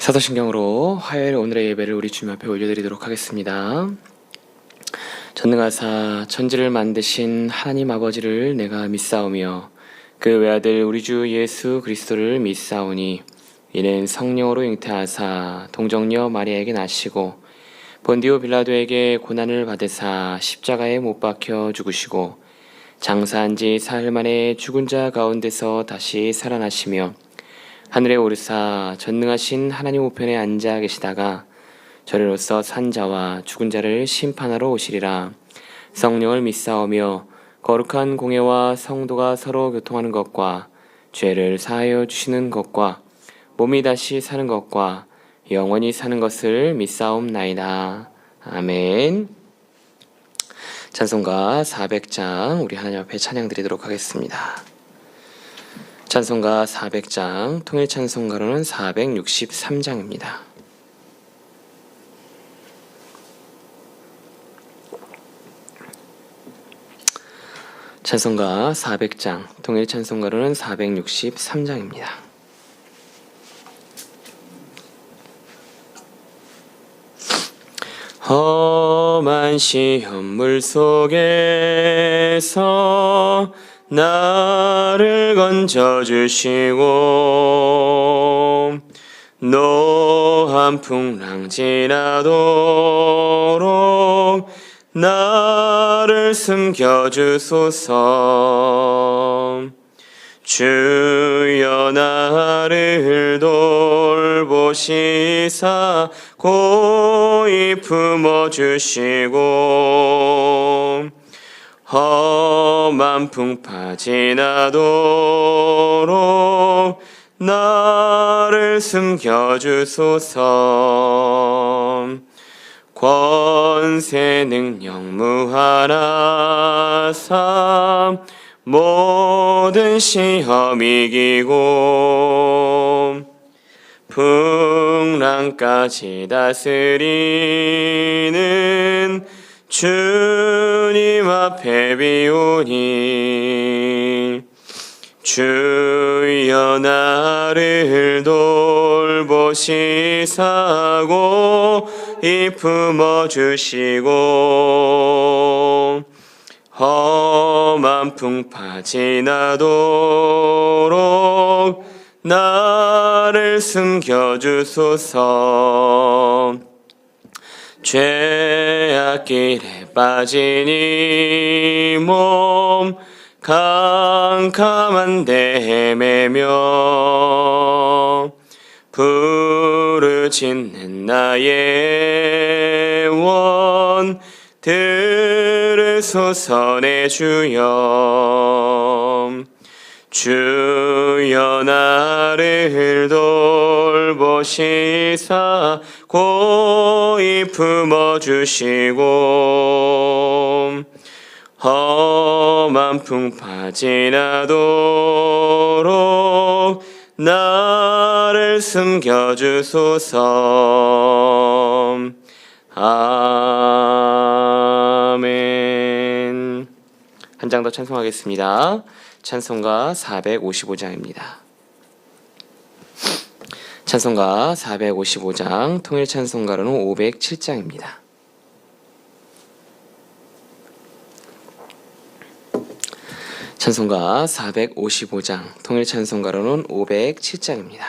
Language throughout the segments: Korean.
사도신경으로 화요일 오늘의 예배를 우리 주님 앞에 올려드리도록 하겠습니다. 전능하사 천지를 만드신 하나님 아버지를 내가 믿사오며 그 외아들 우리 주 예수 그리스도를 믿사오니 이는 성령으로 잉태하사 동정녀 마리아에게 나시고 본디오 빌라도에게 고난을 받으사 십자가에 못 박혀 죽으시고 장사한 지 사흘 만에 죽은 자 가운데서 다시 살아나시며 하늘에 오르사 전능하신 하나님 우편에 앉아 계시다가 저리로서 산 자와 죽은 자를 심판하러 오시리라. 성령을 믿사오며 거룩한 공예와 성도가 서로 교통하는 것과 죄를 사하여 주시는 것과 몸이 다시 사는 것과 영원히 사는 것을 믿사옵나이다. 아멘. 찬송가 400장 우리 하나님 앞에 찬양 드리도록 하겠습니다. 찬송가 400장, 통일찬송가로는 463장입니다. 찬송가 400장, 통일찬송가로는 463장입니다. 험한 시험물 속에서 나를 건져주시고 노한 풍랑 지나도록 나를 숨겨주소서. 주여 나를 돌보시사 고이 품어주시고 험한 풍파 지나도록 나를 숨겨주소서. 권세 능력 무한하사 모든 시험 이기고 풍랑까지 다스리는 주님 앞에 비우니 주여 나를 돌보시사 고이 품어주시고 험한 풍파 지나도록 나를 숨겨주소서. 죄악길에 빠진 이 몸 캄캄한 데 헤매며 부르짖는 나의 원 들으소서 내 주여. 주여 나를 돌보시사 고이 품어주시고 험한 풍파 지나도록 나를 숨겨주소서. 아멘. 한 장 더 찬송하겠습니다. 찬송가 455장입니다. 찬송가 455장, 통일찬송가로는 507장입니다. 찬송가 455장, 통일찬송가로는 507장입니다.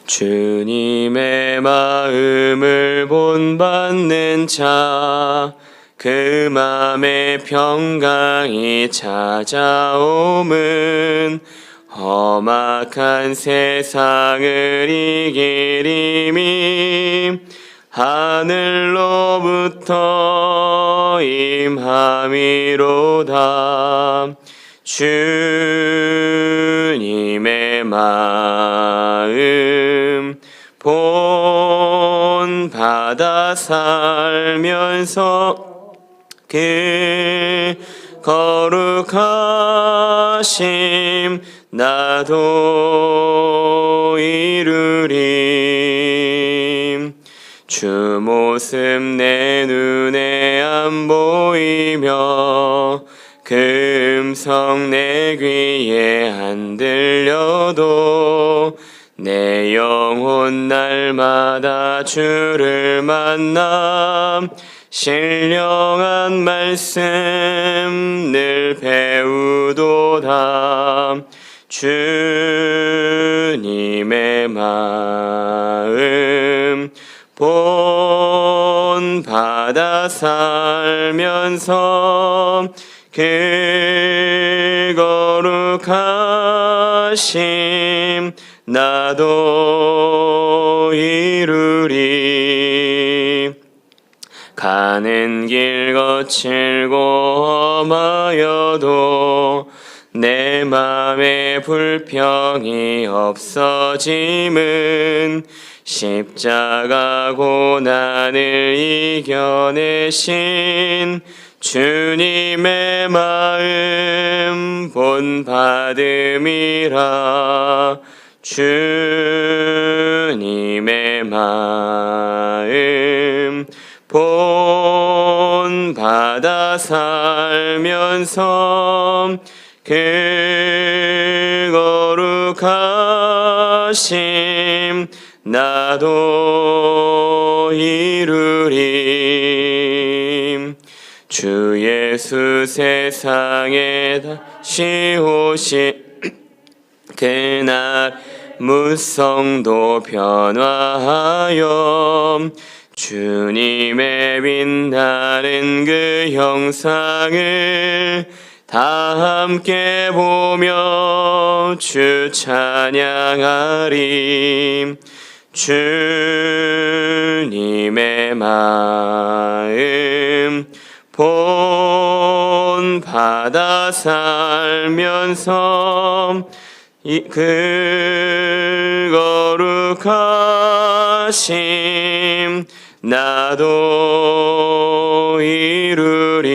주님의 마음을 본받는 자, 그 맘에 평강이 찾아옴은 험악한 세상을 이기리니 하늘로부터 임함이로다. 주님의 마음 본받아 살면서 그 거룩하심 나도 이루리. 주 모습 내 눈에 안 보이며 그 음성 내 귀에 안 들려도 내 영혼 날마다 주를 만나 신령한 말씀 늘 배우도다. 주님의 마음 본받아 살면서 그 거룩하심 나도 이루리. 가는 길 거칠고 험하여도 내 맘에 불평이 없어짐은 십자가 고난을 이겨내신 주님의 마음 본받음이라. 주님의 마음 본받아 살면서 그 거룩하심 나도 이루리. 주 예수 세상에 다시 오시 그날 무성도 변화하여 주님의 빛나는 그 형상을 다 함께 보며 주 찬양하리. 주님의 마음 본받아 살면서 그 거룩하심 나도 이루리.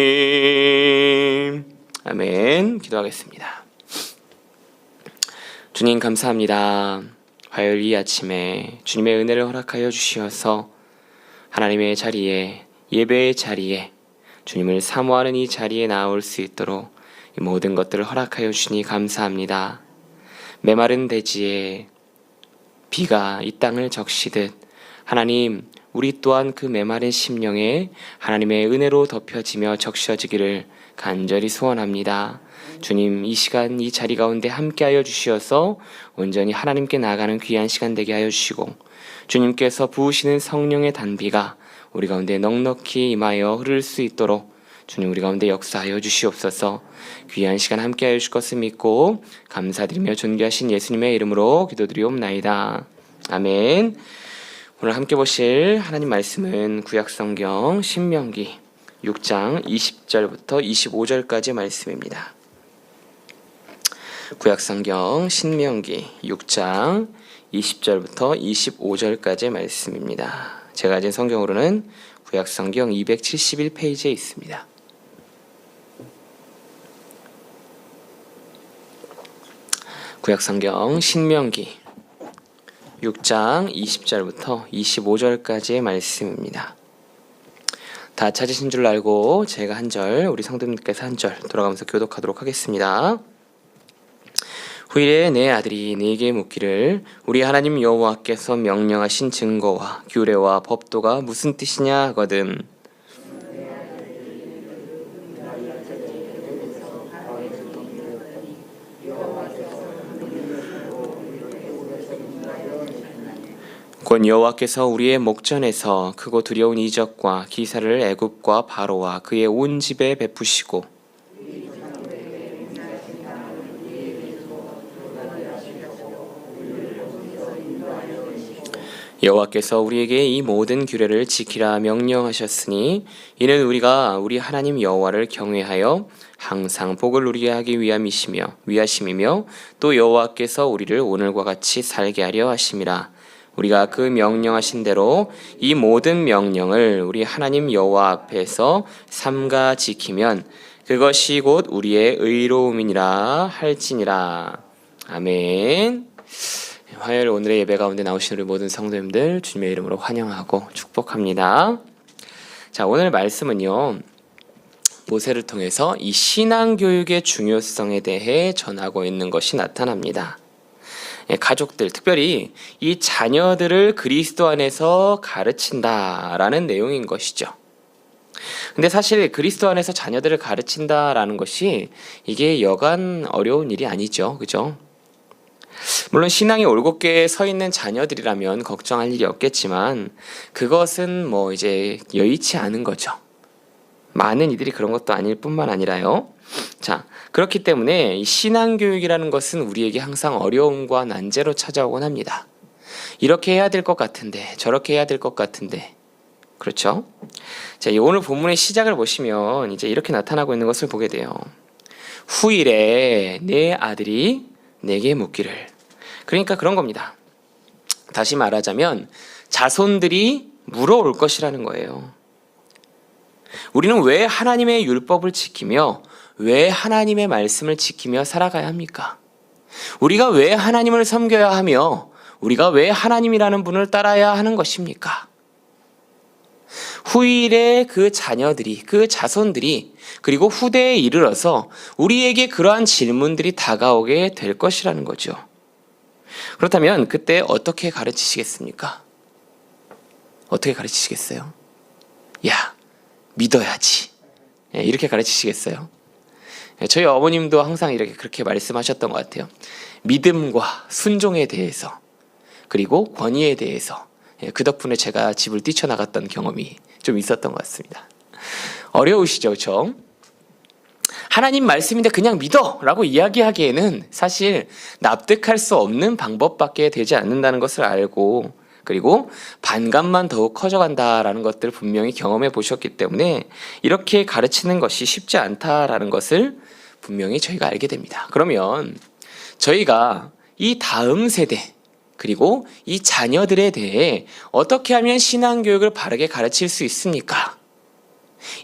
아멘. 기도하겠습니다. 주님 감사합니다. 화요일 이 아침에 주님의 은혜를 허락하여 주시어서 하나님의 자리에, 예배의 자리에, 주님을 사모하는 이 자리에 나올 수 있도록 이 모든 것들을 허락하여 주시니 감사합니다. 메마른 대지에 비가 이 땅을 적시듯 하나님, 우리 또한 그 메마른 심령에 하나님의 은혜로 덮여지며 적셔지기를 간절히 소원합니다. 주님, 이 시간 이 자리 가운데 함께하여 주시어서 온전히 하나님께 나아가는 귀한 시간 되게 하여 주시고, 주님께서 부으시는 성령의 단비가 우리 가운데 넉넉히 임하여 흐를 수 있도록 주님 우리 가운데 역사하여 주시옵소서. 귀한 시간 함께하여 주실 것을 믿고 감사드리며 존귀하신 예수님의 이름으로 기도드리옵나이다. 아멘. 오늘 함께 보실 하나님 말씀은 구약성경 신명기 6장 20절부터 25절까지 말씀입니다. 구약성경 신명기 6장 20절부터 25절까지 말씀입니다. 제가 가진 성경으로는 구약성경 271페이지에 있습니다. 구약성경 신명기 6장 20절부터 25절까지의 말씀입니다. 다 찾으신 줄 알고 제가 한 절, 우리 성도님께서 한 절 돌아가면서 교독하도록 하겠습니다. 후일에 내 아들이 네게 묻기를 우리 하나님 여호와께서 명령하신 증거와 규례와 법도가 무슨 뜻이냐 하거든. 곧 여호와께서 우리의 목전에서 크고 두려운 이적과 기사를 애굽과 바로와 그의 온 집에 베푸시고 여호와께서 우리에게 이 모든 규례를 지키라 명령하셨으니 이는 우리가 우리 하나님 여호와를 경외하여 항상 복을 누리게 하기 위하심이며 또 여호와께서 우리를 오늘과 같이 살게 하려 하심이라. 우리가 그 명령하신 대로 이 모든 명령을 우리 하나님 여호와 앞에서 삼가 지키면 그것이 곧 우리의 의로움이니라 할지니라. 아멘. 화요일 오늘의 예배 가운데 나오신 우리 모든 성도님들 주님의 이름으로 환영하고 축복합니다. 자, 오늘 말씀은요, 모세를 통해서 이 신앙교육의 중요성에 대해 전하고 있는 것이 나타납니다. 가족들, 특별히 이 자녀들을 그리스도 안에서 가르친다라는 내용인 것이죠. 근데 사실 그리스도 안에서 자녀들을 가르친다라는 것이 이게 여간 어려운 일이 아니죠. 그죠? 물론 신앙이 올곧게 서 있는 자녀들이라면 걱정할 일이 없겠지만 그것은 이제 여의치 않은 거죠. 많은 이들이 그런 것도 아닐 뿐만 아니라요. 자, 그렇기 때문에 이 신앙교육이라는 것은 우리에게 항상 어려움과 난제로 찾아오곤 합니다. 이렇게 해야 될 것 같은데 저렇게 해야 될 것 같은데 그렇죠? 자, 오늘 본문의 시작을 보시면 이제 이렇게 나타나고 있는 것을 보게 돼요. 후일에 내 아들이 내게 묻기를. 그러니까 그런 겁니다. 다시 말하자면 자손들이 물어올 것이라는 거예요. 우리는 왜 하나님의 율법을 지키며 왜 하나님의 말씀을 지키며 살아가야 합니까? 우리가 왜 하나님을 섬겨야 하며 우리가 왜 하나님이라는 분을 따라야 하는 것입니까? 후일에 그 자녀들이, 그 자손들이, 그리고 후대에 이르러서 우리에게 그러한 질문들이 다가오게 될 것이라는 거죠. 그렇다면 그때 어떻게 가르치시겠습니까? 어떻게 가르치시겠어요? 야, 믿어야지. 이렇게 가르치시겠어요? 저희 어머님도 항상 이렇게 그렇게 말씀하셨던 것 같아요. 믿음과 순종에 대해서, 그리고 권위에 대해서. 그 덕분에 제가 집을 뛰쳐나갔던 경험이 좀 있었던 것 같습니다. 어려우시죠, 그렇죠? 하나님 말씀인데 그냥 믿어! 라고 이야기하기에는 사실 납득할 수 없는 방법밖에 되지 않는다는 것을 알고, 그리고 반감만 더욱 커져간다라는 것들을 분명히 경험해 보셨기 때문에 이렇게 가르치는 것이 쉽지 않다라는 것을 분명히 저희가 알게 됩니다. 그러면 저희가 이 다음 세대, 그리고 이 자녀들에 대해 어떻게 하면 신앙교육을 바르게 가르칠 수 있습니까?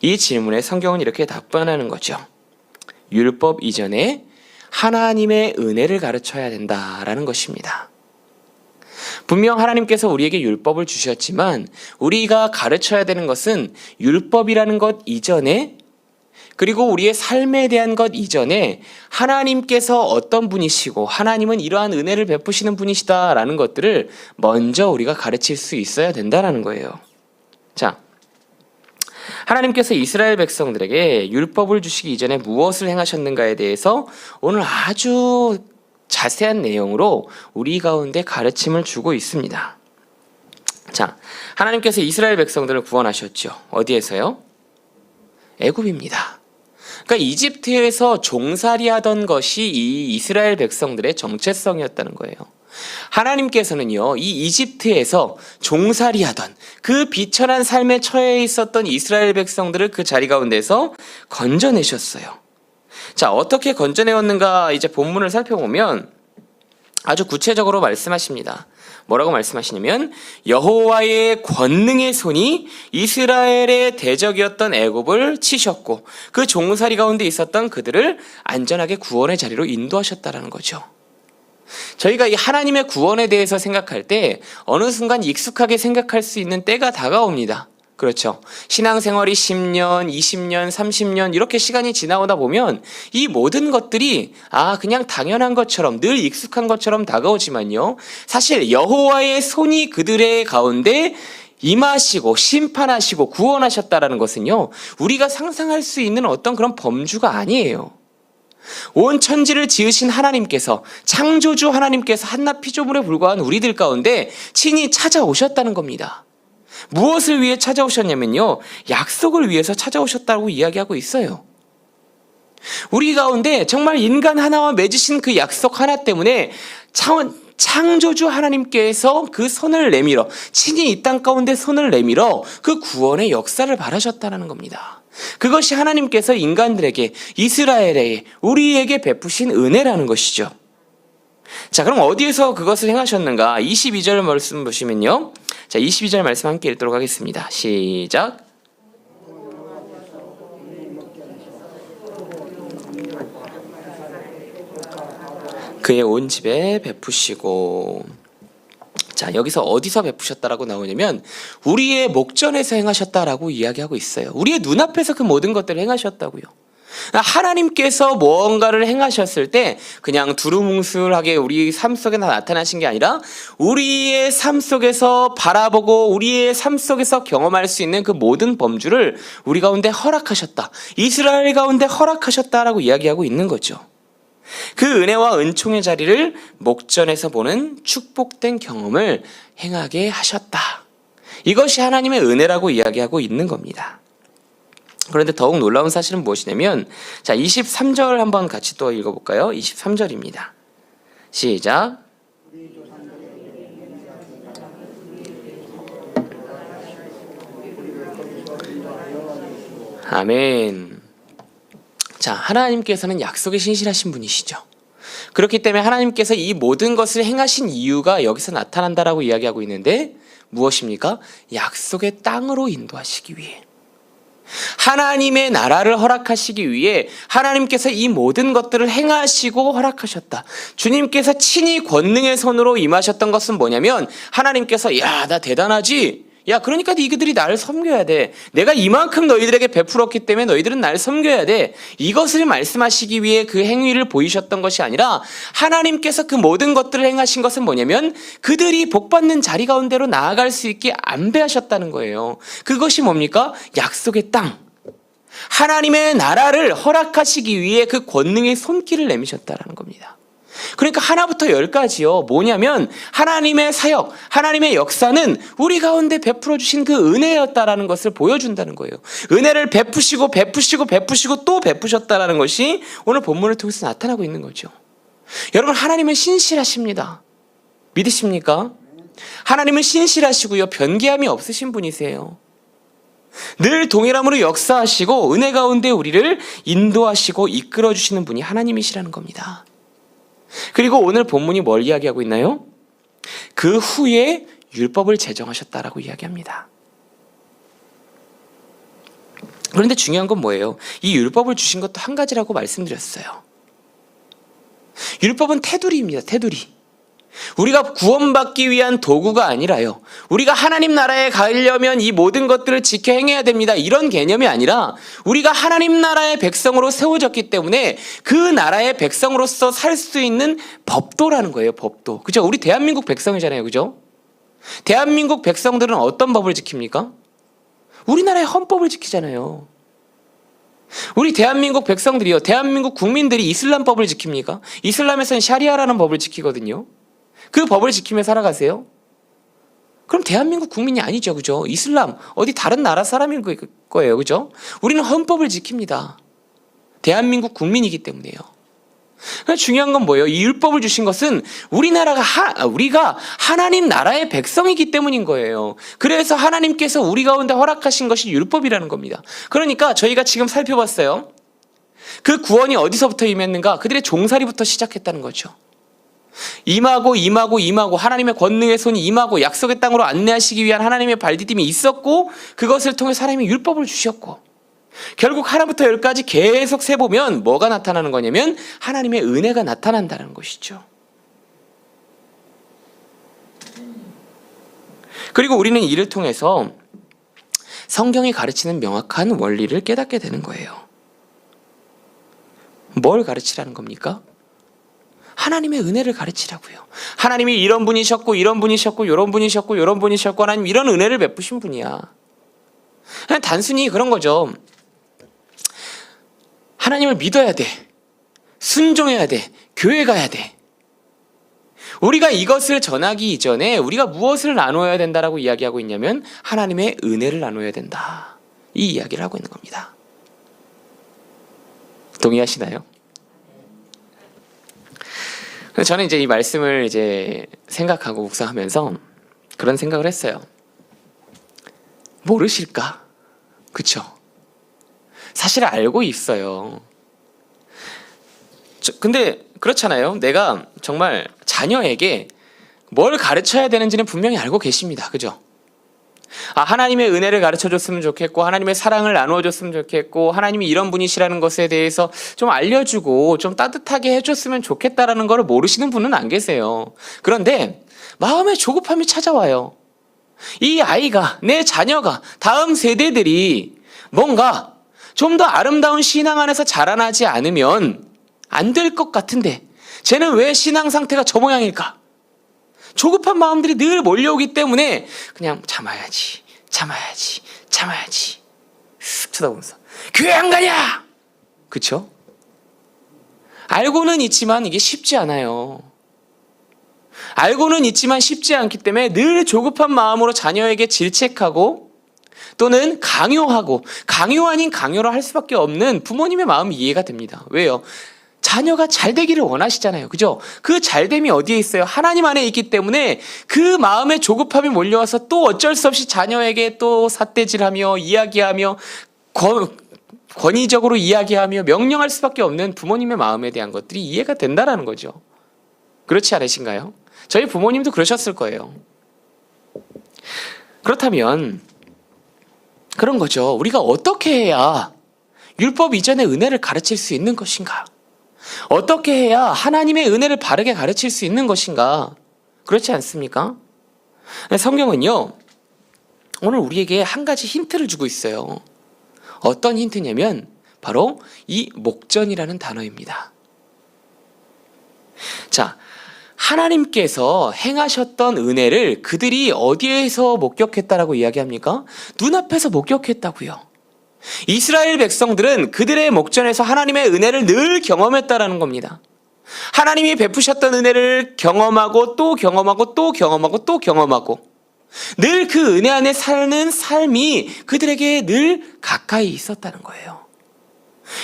이 질문에 성경은 이렇게 답변하는 거죠. 율법 이전에 하나님의 은혜를 가르쳐야 된다라는 것입니다. 분명 하나님께서 우리에게 율법을 주셨지만 우리가 가르쳐야 되는 것은 율법이라는 것 이전에, 그리고 우리의 삶에 대한 것 이전에 하나님께서 어떤 분이시고 하나님은 이러한 은혜를 베푸시는 분이시다라는 것들을 먼저 우리가 가르칠 수 있어야 된다는 거예요. 자, 하나님께서 이스라엘 백성들에게 율법을 주시기 이전에 무엇을 행하셨는가에 대해서 오늘 아주 자세한 내용으로 우리 가운데 가르침을 주고 있습니다. 자, 하나님께서 이스라엘 백성들을 구원하셨죠. 어디에서요? 애굽입니다. 그러니까 이집트에서 종살이 하던 것이 이 이스라엘 백성들의 정체성이었다는 거예요. 하나님께서는요, 이 이집트에서 종살이 하던 그 비천한 삶에 처해 있었던 이스라엘 백성들을 그 자리 가운데서 건져내셨어요. 자, 어떻게 건져내었는가 이제 본문을 살펴보면 아주 구체적으로 말씀하십니다. 뭐라고 말씀하시냐면 여호와의 권능의 손이 이스라엘의 대적이었던 애굽을 치셨고 그 종살이 가운데 있었던 그들을 안전하게 구원의 자리로 인도하셨다라는 거죠. 저희가 이 하나님의 구원에 대해서 생각할 때 어느 순간 익숙하게 생각할 수 있는 때가 다가옵니다. 그렇죠. 신앙생활이 10년, 20년, 30년 이렇게 시간이 지나오다 보면 이 모든 것들이 그냥 당연한 것처럼 늘 익숙한 것처럼 다가오지만요. 사실 여호와의 손이 그들의 가운데 임하시고 심판하시고 구원하셨다라는 것은요. 우리가 상상할 수 있는 어떤 그런 범주가 아니에요. 온 천지를 지으신 하나님께서, 창조주 하나님께서 한낱 피조물에 불과한 우리들 가운데 친히 찾아오셨다는 겁니다. 무엇을 위해 찾아오셨냐면요, 약속을 위해서 찾아오셨다고 이야기하고 있어요. 우리 가운데 정말 인간 하나와 맺으신 그 약속 하나 때문에 창조주 하나님께서 그 손을 내밀어, 친히 이 땅 가운데 손을 내밀어 그 구원의 역사를 바라셨다는 겁니다. 그것이 하나님께서 인간들에게, 이스라엘에게, 우리에게 베푸신 은혜라는 것이죠. 자, 그럼 어디에서 그것을 행하셨는가? 22절 말씀 보시면요. 자, 22절 말씀 함께 읽도록 하겠습니다. 시작. 그의 온 집에 베푸시고. 자, 여기서 어디서 베푸셨다라고 나오냐면 우리의 목전에서 행하셨다라고 이야기하고 있어요. 우리의 눈앞에서 그 모든 것들을 행하셨다고요. 하나님께서 무언가를 행하셨을 때 그냥 두루뭉술하게 우리 삶 속에 나타나신 게 아니라 우리의 삶 속에서 바라보고 우리의 삶 속에서 경험할 수 있는 그 모든 범주를 우리 가운데 허락하셨다. 이스라엘 가운데 허락하셨다라고 이야기하고 있는 거죠. 그 은혜와 은총의 자리를 목전에서 보는 축복된 경험을 행하게 하셨다. 이것이 하나님의 은혜라고 이야기하고 있는 겁니다. 그런데 더욱 놀라운 사실은 무엇이냐면, 자, 23절 한번 같이 또 읽어볼까요? 23절입니다. 시작. 아멘. 자, 하나님께서는 약속에 신실하신 분이시죠. 그렇기 때문에 하나님께서 이 모든 것을 행하신 이유가 여기서 나타난다라고 이야기하고 있는데 무엇입니까? 약속의 땅으로 인도하시기 위해. 하나님의 나라를 허락하시기 위해 하나님께서 이 모든 것들을 행하시고 허락하셨다. 주님께서 친히 권능의 손으로 임하셨던 것은 뭐냐면 하나님께서 야, 나 대단하지? 야, 그러니까 이들이 나를 섬겨야 돼. 내가 이만큼 너희들에게 베풀었기 때문에 너희들은 나를 섬겨야 돼. 이것을 말씀하시기 위해 그 행위를 보이셨던 것이 아니라 하나님께서 그 모든 것들을 행하신 것은 뭐냐면 그들이 복받는 자리 가운데로 나아갈 수 있게 안배하셨다는 거예요. 그것이 뭡니까? 약속의 땅. 하나님의 나라를 허락하시기 위해 그 권능의 손길을 내미셨다는 겁니다. 그러니까 하나부터 열까지요. 뭐냐면 하나님의 사역, 하나님의 역사는 우리 가운데 베풀어 주신 그 은혜였다라는 것을 보여준다는 거예요. 은혜를 베푸시고 또 베푸셨다라는 것이 오늘 본문을 통해서 나타나고 있는 거죠. 여러분, 하나님은 신실하십니다. 믿으십니까? 하나님은 신실하시고요. 변개함이 없으신 분이세요. 늘 동일함으로 역사하시고 은혜 가운데 우리를 인도하시고 이끌어 주시는 분이 하나님이시라는 겁니다. 그리고 오늘 본문이 뭘 이야기하고 있나요? 그 후에 율법을 제정하셨다라고 이야기합니다. 그런데 중요한 건 뭐예요? 이 율법을 주신 것도 한 가지라고 말씀드렸어요. 율법은 테두리입니다. 테두리. 우리가 구원받기 위한 도구가 아니라요. 우리가 하나님 나라에 가려면 이 모든 것들을 지켜 행해야 됩니다. 이런 개념이 아니라 우리가 하나님 나라의 백성으로 세워졌기 때문에 그 나라의 백성으로서 살 수 있는 법도라는 거예요. 법도. 그죠? 우리 대한민국 백성이잖아요. 그죠? 대한민국 백성들은 어떤 법을 지킵니까? 우리나라의 헌법을 지키잖아요. 우리 대한민국 백성들이요. 대한민국 국민들이 이슬람법을 지킵니까? 이슬람에서는 샤리아라는 법을 지키거든요. 그 법을 지키며 살아가세요? 그럼 대한민국 국민이 아니죠. 그죠? 이슬람, 어디 다른 나라 사람일 거예요. 그죠? 우리는 헌법을 지킵니다. 대한민국 국민이기 때문에요. 중요한 건 뭐예요? 이 율법을 주신 것은 우리가 하나님 나라의 백성이기 때문인 거예요. 그래서 하나님께서 우리 가운데 허락하신 것이 율법이라는 겁니다. 그러니까 저희가 지금 살펴봤어요. 그 구원이 어디서부터 임했는가? 그들의 종살이부터 시작했다는 거죠. 임하고 하나님의 권능의 손이 임하고 약속의 땅으로 안내하시기 위한 하나님의 발디딤이 있었고 그것을 통해 하나님이 율법을 주셨고 결국 하나부터 열까지 계속 세보면 뭐가 나타나는 거냐면 하나님의 은혜가 나타난다는 것이죠. 그리고 우리는 이를 통해서 성경이 가르치는 명확한 원리를 깨닫게 되는 거예요. 뭘 가르치라는 겁니까? 하나님의 은혜를 가르치라고요. 하나님이 이런 분이셨고 이런 분이셨고 이런 분이셨고 이런 분이셨고 하나님 이런 은혜를 베푸신 분이야. 그냥 단순히 그런 거죠. 하나님을 믿어야 돼. 순종해야 돼. 교회 가야 돼. 우리가 이것을 전하기 이전에 우리가 무엇을 나눠야 된다라고 이야기하고 있냐면 하나님의 은혜를 나눠야 된다. 이 이야기를 하고 있는 겁니다. 동의하시나요? 저는 이제 이 말씀을 생각하고 묵상하면서 그런 생각을 했어요. 모르실까? 그쵸? 사실 알고 있어요. 근데 그렇잖아요. 내가 정말 자녀에게 뭘 가르쳐야 되는지는 분명히 알고 계십니다. 그죠? 하나님의 은혜를 가르쳐줬으면 좋겠고 하나님의 사랑을 나누어줬으면 좋겠고 하나님이 이런 분이시라는 것에 대해서 좀 알려주고 좀 따뜻하게 해줬으면 좋겠다라는 걸 모르시는 분은 안 계세요. 그런데 마음에 조급함이 찾아와요. 이 아이가, 내 자녀가, 다음 세대들이 뭔가 좀 더 아름다운 신앙 안에서 자라나지 않으면 안 될 것 같은데 쟤는 왜 신앙 상태가 저 모양일까? 조급한 마음들이 늘 몰려오기 때문에 그냥 참아야지 쓱 쳐다보면서 교회 안 가냐? 그쵸? 알고는 있지만 이게 쉽지 않아요. 알고는 있지만 쉽지 않기 때문에 늘 조급한 마음으로 자녀에게 질책하고 또는 강요 아닌 강요를 할 수밖에 없는 부모님의 마음이 이해가 됩니다. 왜요? 자녀가 잘 되기를 원하시잖아요. 그죠? 그 잘됨이 어디에 있어요? 하나님 안에 있기 때문에 그 마음에 조급함이 몰려와서 또 어쩔 수 없이 자녀에게 또 삿대질하며 이야기하며 권위적으로 이야기하며 명령할 수밖에 없는 부모님의 마음에 대한 것들이 이해가 된다라는 거죠. 그렇지 않으신가요? 저희 부모님도 그러셨을 거예요. 그렇다면 그런 거죠. 우리가 어떻게 해야 율법 이전의 은혜를 가르칠 수 있는 것인가? 어떻게 해야 하나님의 은혜를 바르게 가르칠 수 있는 것인가? 그렇지 않습니까? 성경은요, 오늘 우리에게 한 가지 힌트를 주고 있어요. 어떤 힌트냐면 바로 이 목전이라는 단어입니다. 자, 하나님께서 행하셨던 은혜를 그들이 어디에서 목격했다라고 이야기합니까? 눈앞에서 목격했다고요. 이스라엘 백성들은 그들의 목전에서 하나님의 은혜를 늘 경험했다라는 겁니다. 하나님이 베푸셨던 은혜를 경험하고 또 경험하고 또 경험하고 또 경험하고 늘 그 은혜 안에 사는 삶이 그들에게 늘 가까이 있었다는 거예요.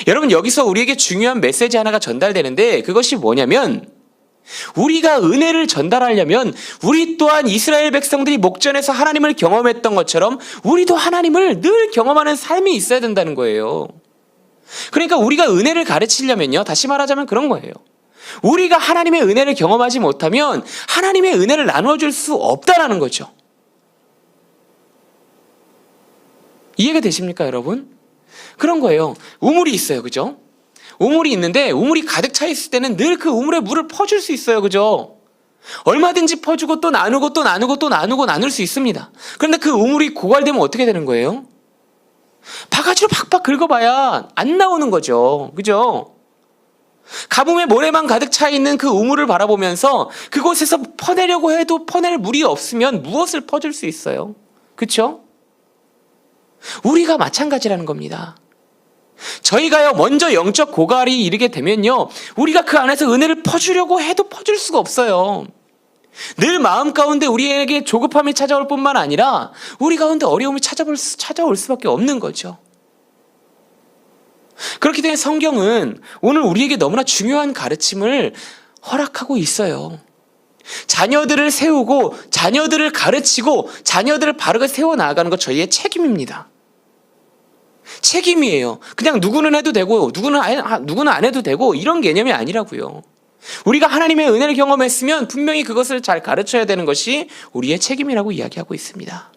여러분, 여기서 우리에게 중요한 메시지 하나가 전달되는데 그것이 뭐냐면 우리가 은혜를 전달하려면 우리 또한 이스라엘 백성들이 목전에서 하나님을 경험했던 것처럼 우리도 하나님을 늘 경험하는 삶이 있어야 된다는 거예요. 그러니까 우리가 은혜를 가르치려면요, 다시 말하자면 그런 거예요. 우리가 하나님의 은혜를 경험하지 못하면 하나님의 은혜를 나눠줄 수 없다라는 거죠. 이해가 되십니까, 여러분? 그런 거예요. 우물이 있어요, 그죠? 우물이 있는데 우물이 가득 차 있을 때는 늘 그 우물에 물을 퍼줄 수 있어요. 그죠? 얼마든지 퍼주고 또 나누고 또 나누고 또 나누고 나눌 수 있습니다. 그런데 그 우물이 고갈되면 어떻게 되는 거예요? 바가지로 팍팍 긁어봐야 안 나오는 거죠. 그죠? 가뭄에 모래만 가득 차 있는 그 우물을 바라보면서 그곳에서 퍼내려고 해도 퍼낼 물이 없으면 무엇을 퍼줄 수 있어요? 그렇죠? 우리가 마찬가지라는 겁니다. 저희가요, 먼저 영적 고갈이 이르게 되면요, 우리가 그 안에서 은혜를 퍼주려고 해도 퍼줄 수가 없어요. 늘 마음 가운데 우리에게 조급함이 찾아올 뿐만 아니라 우리 가운데 어려움이 찾아올 수밖에 없는 거죠. 그렇기 때문에 성경은 오늘 우리에게 너무나 중요한 가르침을 허락하고 있어요. 자녀들을 세우고 자녀들을 가르치고 자녀들을 바르게 세워나가는 것 저희의 책임입니다. 책임이에요. 그냥 누구는 해도 되고 누구는 안 해도 되고 이런 개념이 아니라고요. 우리가 하나님의 은혜를 경험했으면 분명히 그것을 잘 가르쳐야 되는 것이 우리의 책임이라고 이야기하고 있습니다.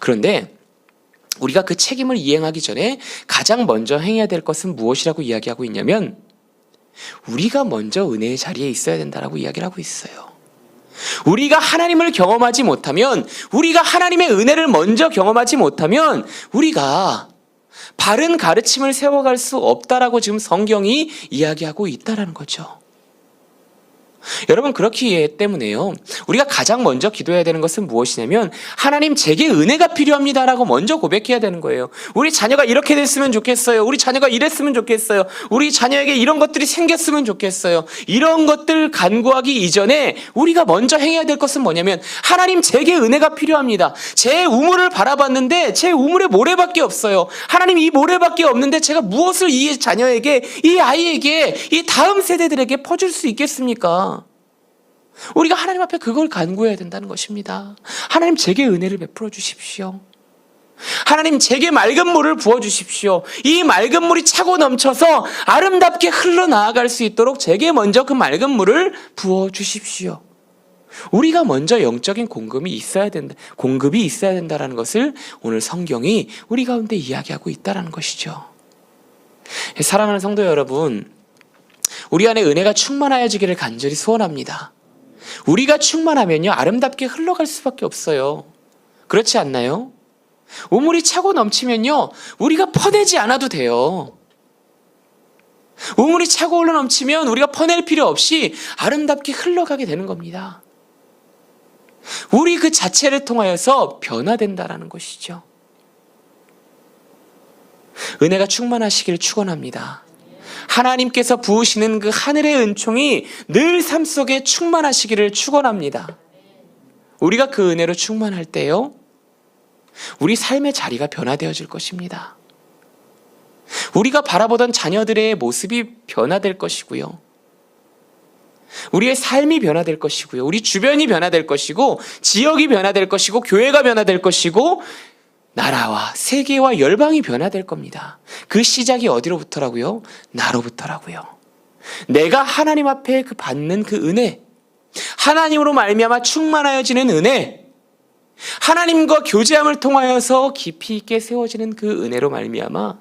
그런데 우리가 그 책임을 이행하기 전에 가장 먼저 행해야 될 것은 무엇이라고 이야기하고 있냐면 우리가 먼저 은혜의 자리에 있어야 된다라고 이야기를 하고 있어요. 우리가 하나님을 경험하지 못하면, 우리가 하나님의 은혜를 먼저 경험하지 못하면 우리가 바른 가르침을 세워갈 수 없다라고 지금 성경이 이야기하고 있다라는 거죠. 여러분, 그렇기 때문에요, 우리가 가장 먼저 기도해야 되는 것은 무엇이냐면 하나님, 제게 은혜가 필요합니다라고 먼저 고백해야 되는 거예요. 우리 자녀가 이렇게 됐으면 좋겠어요. 우리 자녀가 이랬으면 좋겠어요. 우리 자녀에게 이런 것들이 생겼으면 좋겠어요. 이런 것들 간구하기 이전에 우리가 먼저 행해야 될 것은 뭐냐면 하나님, 제게 은혜가 필요합니다. 제 우물을 바라봤는데 제 우물에 모래밖에 없어요. 하나님, 이 모래밖에 없는데 제가 무엇을 이 자녀에게, 이 아이에게, 이 다음 세대들에게 퍼줄 수 있겠습니까? 우리가 하나님 앞에 그걸 간구해야 된다는 것입니다. 하나님, 제게 은혜를 베풀어 주십시오. 하나님, 제게 맑은 물을 부어 주십시오. 이 맑은 물이 차고 넘쳐서 아름답게 흘러나아갈 수 있도록 제게 먼저 그 맑은 물을 부어 주십시오. 우리가 먼저 영적인 공급이 있어야 된다라는 것을 오늘 성경이 우리 가운데 이야기하고 있다는 것이죠. 사랑하는 성도 여러분, 우리 안에 은혜가 충만하여지기를 간절히 소원합니다. 우리가 충만하면요, 아름답게 흘러갈 수밖에 없어요. 그렇지 않나요? 우물이 차고 넘치면요, 우리가 퍼내지 않아도 돼요. 우물이 차고 올라 넘치면 우리가 퍼낼 필요 없이 아름답게 흘러가게 되는 겁니다. 우리 그 자체를 통하여서 변화된다라는 것이죠. 은혜가 충만하시기를 축원합니다. 하나님께서 부으시는 그 하늘의 은총이 늘 삶 속에 충만하시기를 축원합니다. 우리가 그 은혜로 충만할 때요, 우리 삶의 자리가 변화되어질 것입니다. 우리가 바라보던 자녀들의 모습이 변화될 것이고요, 우리의 삶이 변화될 것이고요, 우리 주변이 변화될 것이고, 지역이 변화될 것이고, 교회가 변화될 것이고, 나라와 세계와 열방이 변화될 겁니다. 그 시작이 어디로부터라고요? 나로부터라고요. 내가 하나님 앞에 받는 그 은혜, 하나님으로 말미암아 충만하여지는 은혜, 하나님과 교제함을 통하여서 깊이 있게 세워지는 그 은혜로 말미암아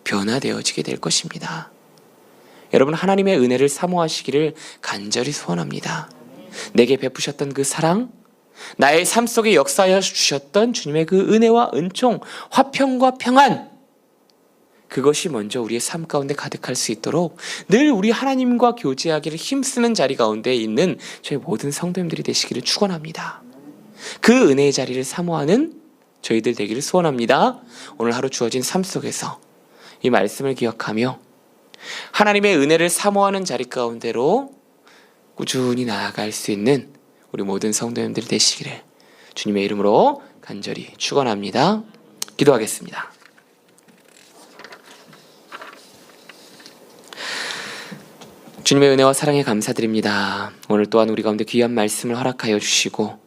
변화되어지게 될 것입니다. 여러분, 하나님의 은혜를 사모하시기를 간절히 소원합니다. 내게 베푸셨던 그 사랑, 나의 삶 속에 역사하여 주셨던 주님의 그 은혜와 은총, 화평과 평안, 그것이 먼저 우리의 삶 가운데 가득할 수 있도록 늘 우리 하나님과 교제하기를 힘쓰는 자리 가운데 있는 저희 모든 성도님들이 되시기를 축원합니다. 그 은혜의 자리를 사모하는 저희들 되기를 소원합니다. 오늘 하루 주어진 삶 속에서 이 말씀을 기억하며 하나님의 은혜를 사모하는 자리 가운데로 꾸준히 나아갈 수 있는 우리 모든 성도님들이 되시기를 주님의 이름으로 간절히 축원합니다. 기도하겠습니다. 주님의 은혜와 사랑에 감사드립니다. 오늘 또한 우리 가운데 귀한 말씀을 허락하여 주시고,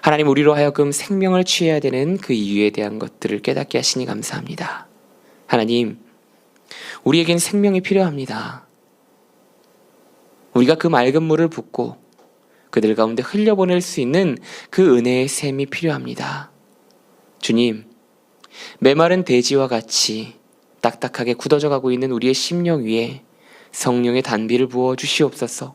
하나님, 우리로 하여금 생명을 취해야 되는 그 이유에 대한 것들을 깨닫게 하시니 감사합니다. 하나님, 우리에겐 생명이 필요합니다. 우리가 그 맑은 물을 붓고 그들 가운데 흘려보낼 수 있는 그 은혜의 샘이 필요합니다. 주님, 메마른 대지와 같이 딱딱하게 굳어져 가고 있는 우리의 심령 위에 성령의 단비를 부어 주시옵소서.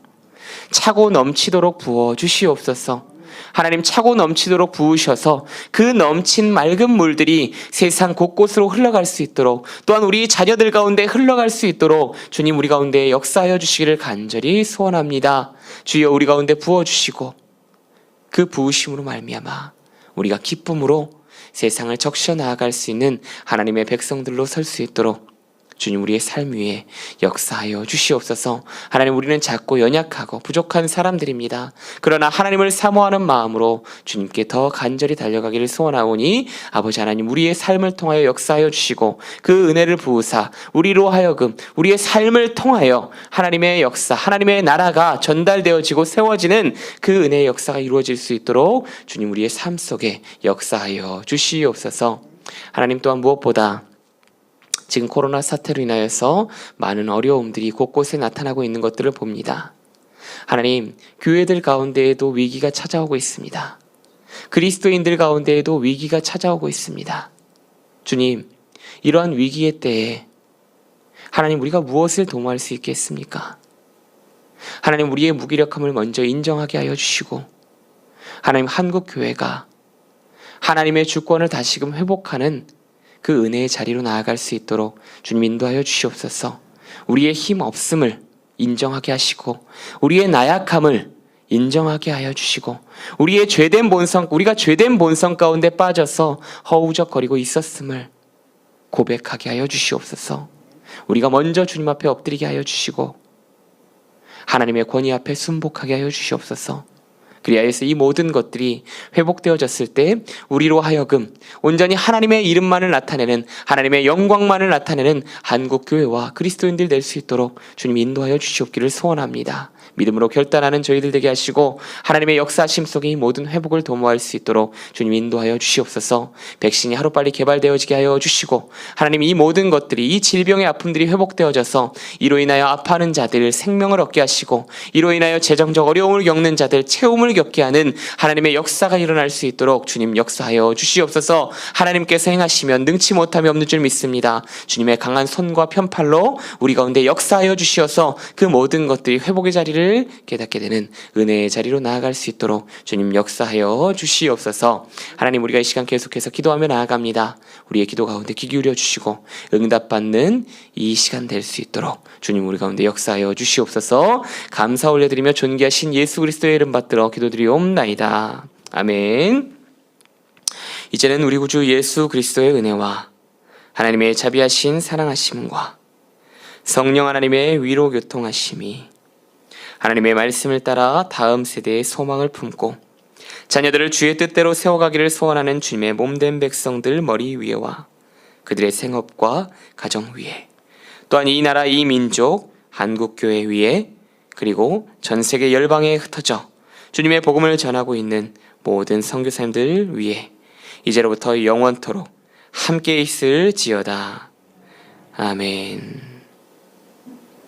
차고 넘치도록 부어 주시옵소서. 하나님, 차고 넘치도록 부으셔서 그 넘친 맑은 물들이 세상 곳곳으로 흘러갈 수 있도록, 또한 우리 자녀들 가운데 흘러갈 수 있도록 주님, 우리 가운데 역사하여 주시기를 간절히 소원합니다. 주여, 우리 가운데 부어주시고 그 부으심으로 말미암아 우리가 기쁨으로 세상을 적셔 나아갈 수 있는 하나님의 백성들로 설 수 있도록 주님, 우리의 삶 위에 역사하여 주시옵소서. 하나님, 우리는 작고 연약하고 부족한 사람들입니다. 그러나 하나님을 사모하는 마음으로 주님께 더 간절히 달려가기를 소원하오니 아버지 하나님, 우리의 삶을 통하여 역사하여 주시고 그 은혜를 부으사 우리로 하여금 우리의 삶을 통하여 하나님의 역사, 하나님의 나라가 전달되어지고 세워지는 그 은혜의 역사가 이루어질 수 있도록 주님, 우리의 삶 속에 역사하여 주시옵소서. 하나님, 또한 무엇보다 지금 코로나 사태로 인하여서 많은 어려움들이 곳곳에 나타나고 있는 것들을 봅니다. 하나님, 교회들 가운데에도 위기가 찾아오고 있습니다. 그리스도인들 가운데에도 위기가 찾아오고 있습니다. 주님, 이러한 위기의 때에 하나님, 우리가 무엇을 도모할 수 있겠습니까? 하나님, 우리의 무기력함을 먼저 인정하게 하여 주시고, 하나님, 한국교회가 하나님의 주권을 다시금 회복하는 그 은혜의 자리로 나아갈 수 있도록 주님 인도하여 주시옵소서. 우리의 힘 없음을 인정하게 하시고, 우리의 나약함을 인정하게 하여 주시고, 우리가 죄된 본성 가운데 빠져서 허우적거리고 있었음을 고백하게 하여 주시옵소서. 우리가 먼저 주님 앞에 엎드리게 하여 주시고 하나님의 권위 앞에 순복하게 하여 주시옵소서. 그리하여서 이 모든 것들이 회복되어졌을 때 우리로 하여금 온전히 하나님의 이름만을 나타내는, 하나님의 영광만을 나타내는 한국교회와 그리스도인들 될 수 있도록 주님 인도하여 주시옵기를 소원합니다. 믿음으로 결단하는 저희들 되게 하시고 하나님의 역사심 속에 이 모든 회복을 도모할 수 있도록 주님 인도하여 주시옵소서. 백신이 하루빨리 개발되어지게 하여 주시고 하나님, 이 모든 것들이, 이 질병의 아픔들이 회복되어져서 이로 인하여 아파하는 자들 생명을 얻게 하시고, 이로 인하여 재정적 어려움을 겪는 자들 채움을 겪게 하는 하나님의 역사가 일어날 수 있도록 주님 역사하여 주시옵소서. 하나님께서 행하시면 능치 못함이 없는 줄 믿습니다. 주님의 강한 손과 편팔로 우리 가운데 역사하여 주시어서 그 모든 것들이 회복의 자리를 하나님을 깨닫게 되는 은혜의 자리로 나아갈 수 있도록 주님 역사하여 주시옵소서. 하나님, 우리가 이 시간 계속해서 기도하며 나아갑니다. 우리의 기도 가운데 귀 기울여 주시고 응답받는 이 시간 될 수 있도록 주님 우리 가운데 역사하여 주시옵소서. 감사 올려드리며 존귀하신 예수 그리스도의 이름 받들어 기도드리옵나이다. 아멘. 이제는 우리 구주 예수 그리스도의 은혜와 하나님의 자비하신 사랑하심과 성령 하나님의 위로 교통하심이 하나님의 말씀을 따라 다음 세대의 소망을 품고 자녀들을 주의 뜻대로 세워가기를 소원하는 주님의 몸된 백성들 머리 위에와 그들의 생업과 가정 위에, 또한 이 나라 이 민족 한국교회 위에, 그리고 전 세계 열방에 흩어져 주님의 복음을 전하고 있는 모든 선교사님들 위에 이제로부터 영원토록 함께 있을지어다. 아멘.